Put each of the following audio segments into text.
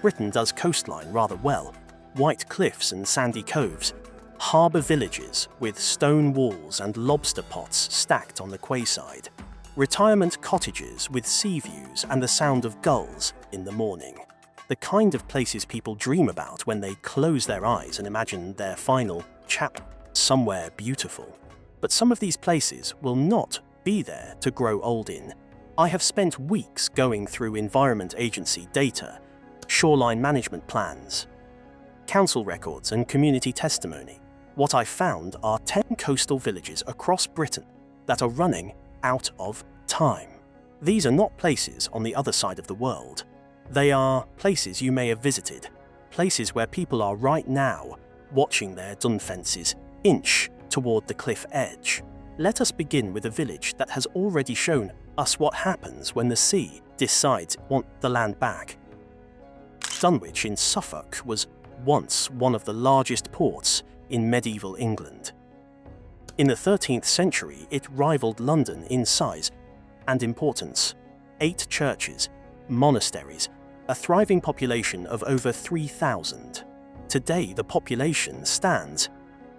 Britain does coastline rather well. White cliffs and sandy coves, harbour villages with stone walls and lobster pots stacked on the quayside, retirement cottages with sea views and the sound of gulls in the morning. The kind of places people dream about when they close their eyes and imagine their final chapter somewhere beautiful. But some of these places will not be there to grow old in. I have spent weeks going through Environment Agency data, shoreline management plans, council records and community testimony. What I found are 10 coastal villages across Britain that are running out of time. These are not places on the other side of the world. They are places you may have visited, places where people are right now watching their dun fences inch toward the cliff edge. Let us begin with a village that has already shown us what happens when the sea decides it wants the land back. Dunwich in Suffolk was once one of the largest ports in medieval England. In the 13th century, it rivaled London in size and importance. 8 churches, monasteries, a thriving population of over 3,000. Today, the population stands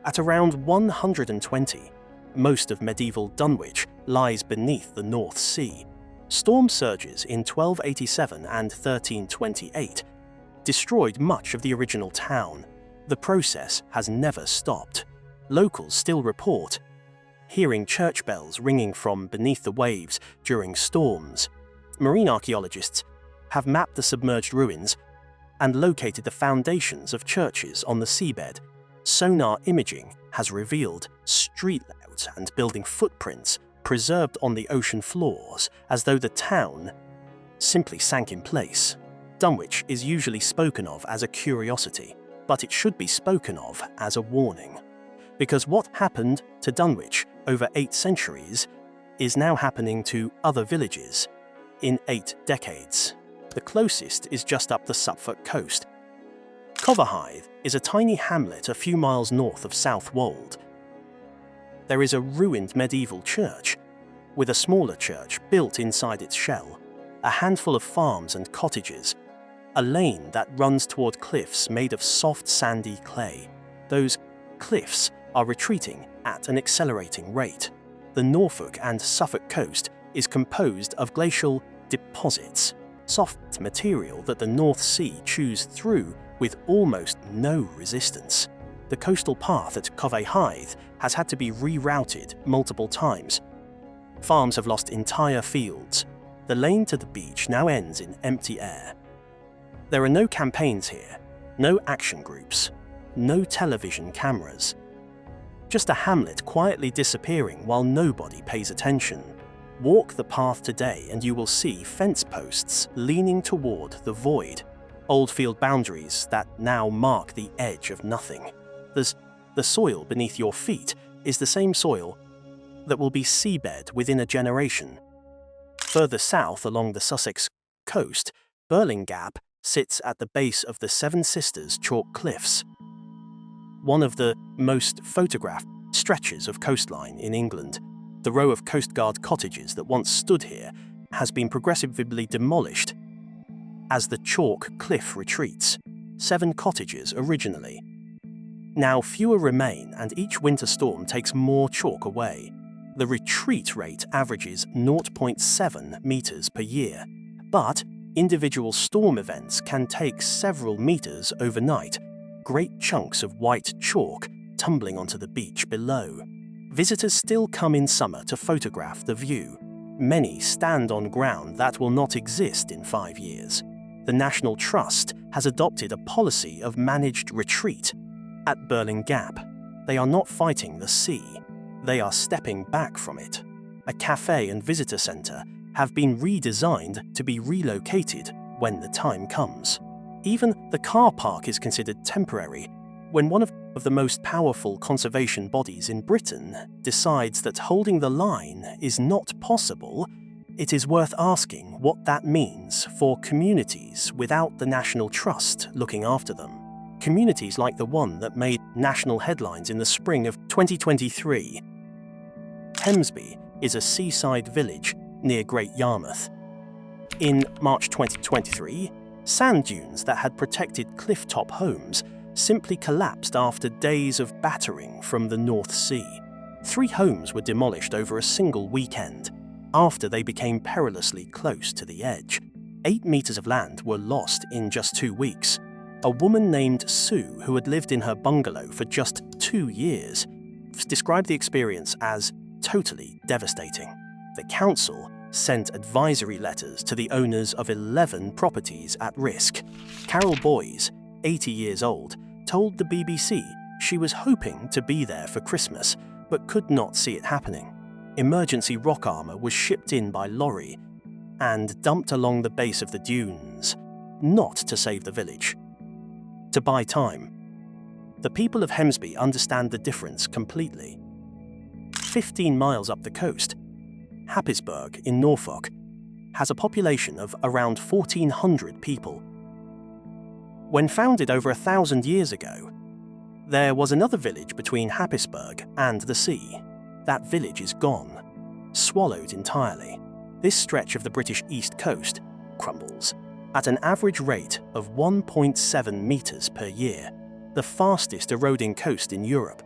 at around 120. Most of medieval Dunwich lies beneath the North Sea. Storm surges in 1287 and 1328 destroyed much of the original town. The process has never stopped. Locals still report hearing church bells ringing from beneath the waves during storms. Marine archaeologists have mapped the submerged ruins and located the foundations of churches on the seabed. Sonar imaging has revealed street layouts and building footprints preserved on the ocean floors, as though the town simply sank in place. Dunwich is usually spoken of as a curiosity, but it should be spoken of as a warning. Because what happened to Dunwich over 8 centuries is now happening to other villages in 8 decades. The closest is just up the Suffolk coast. Coverhythe is a tiny hamlet a few miles north of South Wold. There is a ruined medieval church, with a smaller church built inside its shell, a handful of farms and cottages, a lane that runs toward cliffs made of soft sandy clay. Those cliffs are retreating at an accelerating rate. The Norfolk and Suffolk coast is composed of glacial deposits, soft material that the North Sea chews through with almost no resistance. The coastal path at Coverhythe has had to be rerouted multiple times. Farms have lost entire fields. The lane to the beach now ends in empty air. There are no campaigns here, no action groups, no television cameras. Just a hamlet quietly disappearing while nobody pays attention. Walk the path today and you will see fence posts leaning toward the void, old field boundaries that now mark the edge of nothing. The soil beneath your feet is the same soil that will be seabed within a generation. Further south along the Sussex coast, Burling Gap sits at the base of the Seven Sisters Chalk Cliffs, one of the most photographed stretches of coastline in England. The row of Coast Guard cottages that once stood here has been progressively demolished as the chalk cliff retreats. 7 cottages originally. Now fewer remain, and each winter storm takes more chalk away. The retreat rate averages 0.7 meters per year, but individual storm events can take several meters overnight, great chunks of white chalk tumbling onto the beach below. Visitors still come in summer to photograph the view. Many stand on ground that will not exist in 5 years. The National Trust has adopted a policy of managed retreat. At Burling Gap, they are not fighting the sea, they are stepping back from it. A cafe and visitor centre have been redesigned to be relocated when the time comes. Even the car park is considered temporary when one of the most powerful conservation bodies in Britain decides that holding the line is not possible. It is worth asking what that means for communities without the National Trust looking after them. Communities like the one that made national headlines in the spring of 2023. Hemsby is a seaside village near Great Yarmouth. In March 2023, Sand dunes that had protected cliff-top homes simply collapsed after days of battering from the North Sea. 3 homes were demolished over a single weekend, after they became perilously close to the edge. 8 meters of land were lost in just 2 weeks. A woman named Sue, who had lived in her bungalow for just 2 years, described the experience as totally devastating. The council sent advisory letters to the owners of 11 properties at risk. Carol Boyes, 80 years old, told the BBC she was hoping to be there for Christmas, but could not see it happening. Emergency rock armour was shipped in by lorry and dumped along the base of the dunes, not to save the village, to buy time. The people of Hemsby understand the difference completely. 15 miles up the coast, Happisburgh in Norfolk has a population of around 1,400 people. When founded over 1,000 years ago, there was another village between Happisburgh and the sea. That village is gone, swallowed entirely. This stretch of the British East Coast crumbles at an average rate of 1.7 meters per year, the fastest eroding coast in Europe.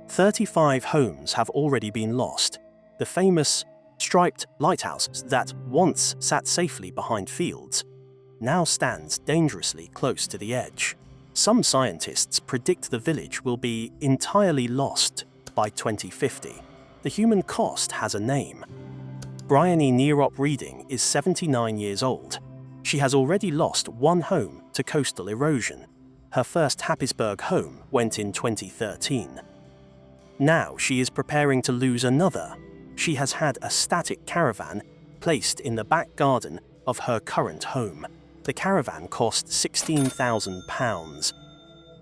35 homes have already been lost. The famous striped lighthouse that once sat safely behind fields now stands dangerously close to the edge. Some scientists predict the village will be entirely lost by 2050. The human cost has a name. Bryony Nearop Reading is 79 years old. She has already lost 1 home to coastal erosion. Her first Happisburgh home went in 2013. Now she is preparing to lose another. She has had a static caravan placed in the back garden of her current home. The caravan cost £16,000.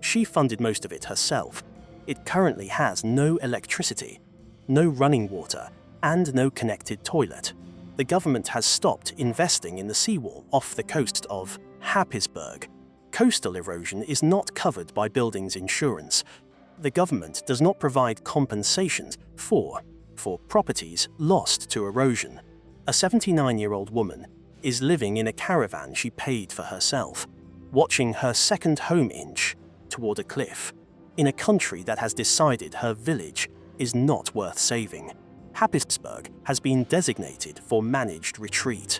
She funded most of it herself. It currently has no electricity, no running water, and no connected toilet. The government has stopped investing in the seawall off the coast of Happisburgh. Coastal erosion is not covered by buildings insurance. The government does not provide compensations for properties lost to erosion. A 79-year-old woman is living in a caravan she paid for herself, watching her second home inch toward a cliff, in a country that has decided her village is not worth saving. Happisburgh has been designated for managed retreat.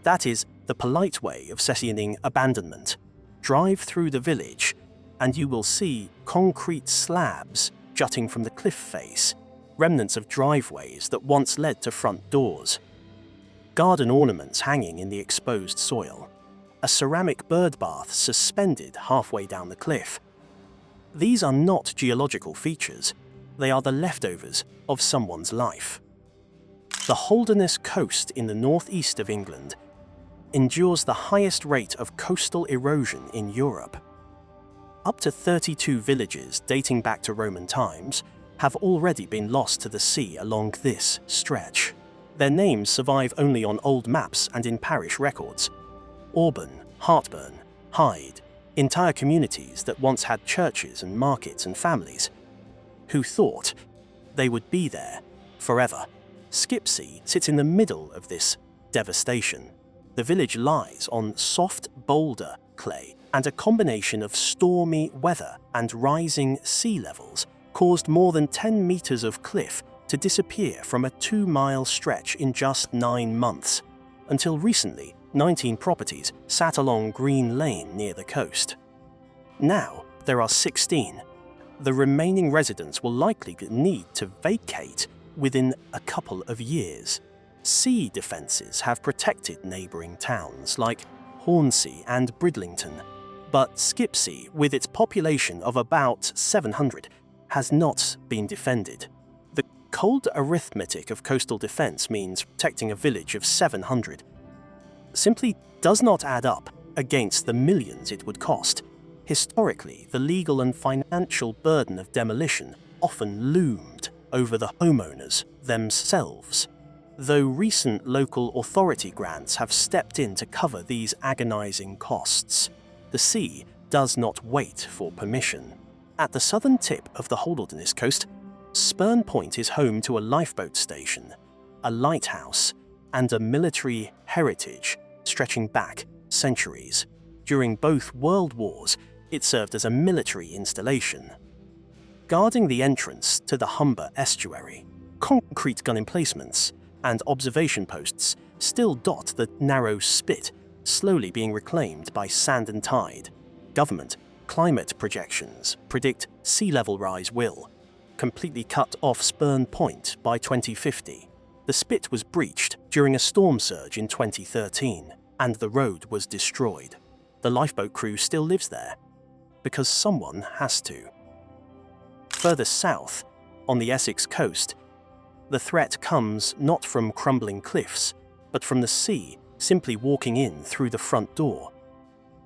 That is the polite way of secessioning abandonment. Drive through the village, and you will see concrete slabs jutting from the cliff face, remnants of driveways that once led to front doors, garden ornaments hanging in the exposed soil, a ceramic bird bath suspended halfway down the cliff. These are not geological features, they are the leftovers of someone's life. The Holderness coast in the northeast of England endures the highest rate of coastal erosion in Europe. Up to 32 villages dating back to Roman times have already been lost to the sea along this stretch. Their names survive only on old maps and in parish records. Auburn, Hartburn, Hyde, entire communities that once had churches and markets and families, who thought they would be there forever. Skipsea sits in the middle of this devastation. The village lies on soft boulder clay, and a combination of stormy weather and rising sea levels caused more than 10 meters of cliff to disappear from a 2-mile stretch in just 9 months. Until recently, 19 properties sat along Green Lane near the coast. Now, there are 16. The remaining residents will likely need to vacate within a couple of years. Sea defences have protected neighbouring towns like Hornsey and Bridlington, but Skipsea, with its population of about 700, has not been defended. The cold arithmetic of coastal defence means protecting a village of 700 simply does not add up against the millions it would cost. Historically, the legal and financial burden of demolition often loomed over the homeowners themselves, though recent local authority grants have stepped in to cover these agonizing costs. The sea does not wait for permission. At the southern tip of the Holderness coast, Spurn Point is home to a lifeboat station, a lighthouse, and a military heritage stretching back centuries. During both World Wars, it served as a military installation. Guarding the entrance to the Humber estuary, concrete gun emplacements and observation posts still dot the narrow spit, slowly being reclaimed by sand and tide. Government climate projections predict sea level rise will completely cut off Spurn Point by 2050. The spit was breached during a storm surge in 2013, and the road was destroyed. The lifeboat crew still lives there, because someone has to. Further south, on the Essex coast, the threat comes not from crumbling cliffs, but from the sea simply walking in through the front door.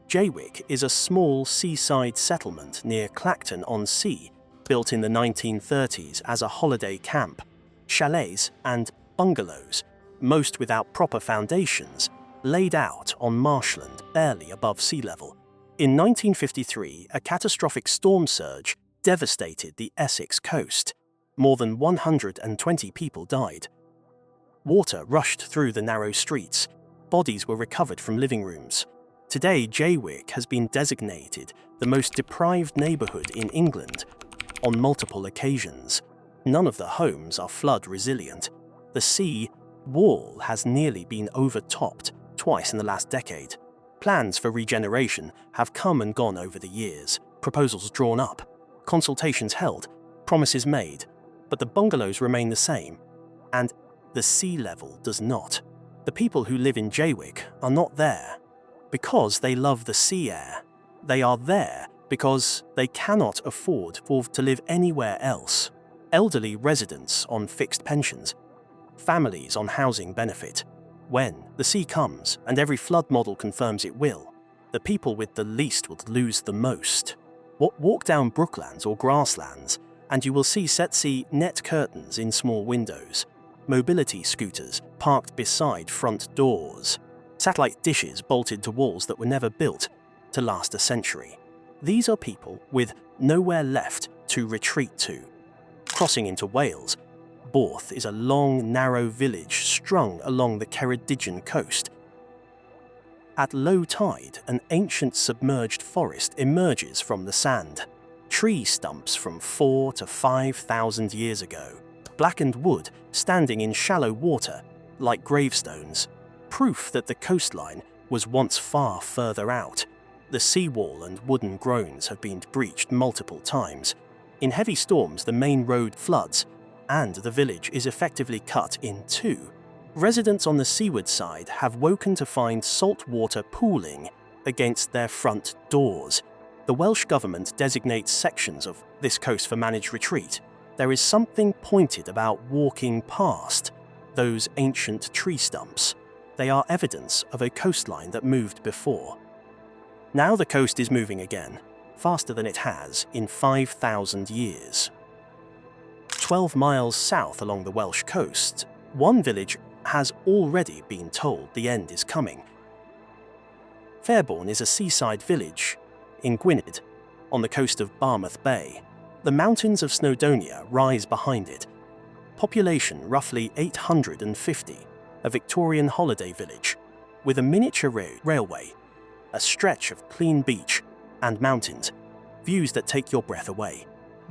Jaywick is a small seaside settlement near Clacton-on-Sea, built in the 1930s as a holiday camp. Chalets and bungalows, most without proper foundations, laid out on marshland barely above sea level. In 1953, a catastrophic storm surge devastated the Essex coast. More than 120 people died. Water rushed through the narrow streets. Bodies were recovered from living rooms. Today, Jaywick has been designated the most deprived neighbourhood in England on multiple occasions. None of the homes are flood resilient. The sea wall has nearly been overtopped twice in the last decade. Plans for regeneration have come and gone over the years, proposals drawn up, consultations held, promises made, but the bungalows remain the same, and the sea level does not. The people who live in Jaywick are not there because they love the sea air. They are there because they cannot afford to live anywhere else. Elderly residents on fixed pensions, families on housing benefit. When the sea comes, and every flood model confirms it will, the people with the least will lose the most. Walk down brooklands or grasslands, and you will see set-sea net curtains in small windows, mobility scooters parked beside front doors, satellite dishes bolted to walls that were never built to last a century. These are people with nowhere left to retreat to. Crossing into Wales, Borth is a long, narrow village strung along the Ceredigion coast. At low tide, an ancient submerged forest emerges from the sand. Tree stumps from 4,000 to 5,000 years ago. Blackened wood standing in shallow water, like gravestones. Proof that the coastline was once far further out. The seawall and wooden groins have been breached multiple times. In heavy storms, the main road floods, and the village is effectively cut in two. Residents on the seaward side have woken to find salt water pooling against their front doors. The Welsh government designates sections of this coast for managed retreat. There is something pointed about walking past those ancient tree stumps. They are evidence of a coastline that moved before. Now the coast is moving again, faster than it has in 5,000 years. 12 miles south along the Welsh coast, one village has already been told the end is coming. Fairbourne is a seaside village in Gwynedd, on the coast of Barmouth Bay. The mountains of Snowdonia rise behind it. Population roughly 850, a Victorian holiday village, with a miniature railway, a stretch of clean beach and mountains, views that take your breath away.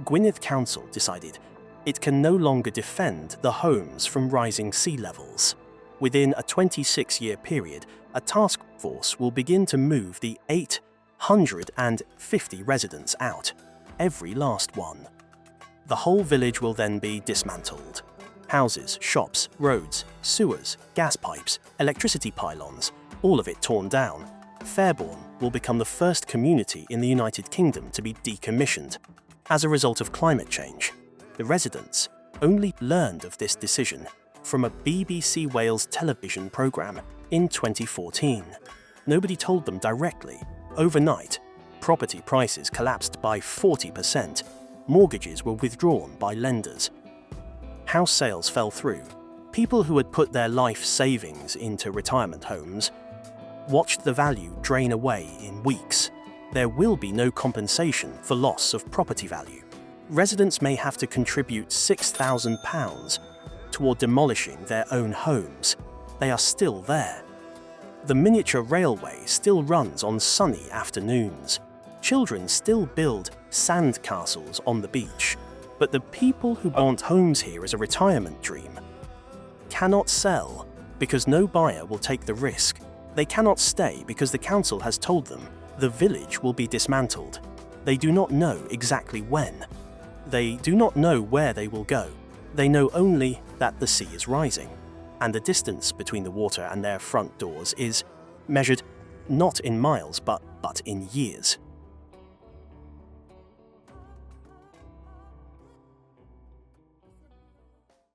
Gwynedd Council decided it can no longer defend the homes from rising sea levels. Within a 26-year period, a task force will begin to move the 850 residents out, every last one. The whole village will then be dismantled. Houses, shops, roads, sewers, gas pipes, electricity pylons, all of it torn down. Fairbourne will become the first community in the United Kingdom to be decommissioned. As a result of climate change, the residents only learned of this decision from a BBC Wales television programme in 2014. Nobody told them directly. Overnight, property prices collapsed by 40%. Mortgages were withdrawn by lenders. House sales fell through. People who had put their life savings into retirement homes watched the value drain away in weeks. There will be no compensation for loss of property value. Residents may have to contribute £6,000 toward demolishing their own homes. They are still there. The miniature railway still runs on sunny afternoons. Children still build sand castles on the beach. But the people who want homes here as a retirement dream cannot sell because no buyer will take the risk. They cannot stay because the council has told them the village will be dismantled. They do not know exactly when. They do not know where they will go. They know only that the sea is rising, and the distance between the water and their front doors is measured not in miles but in years.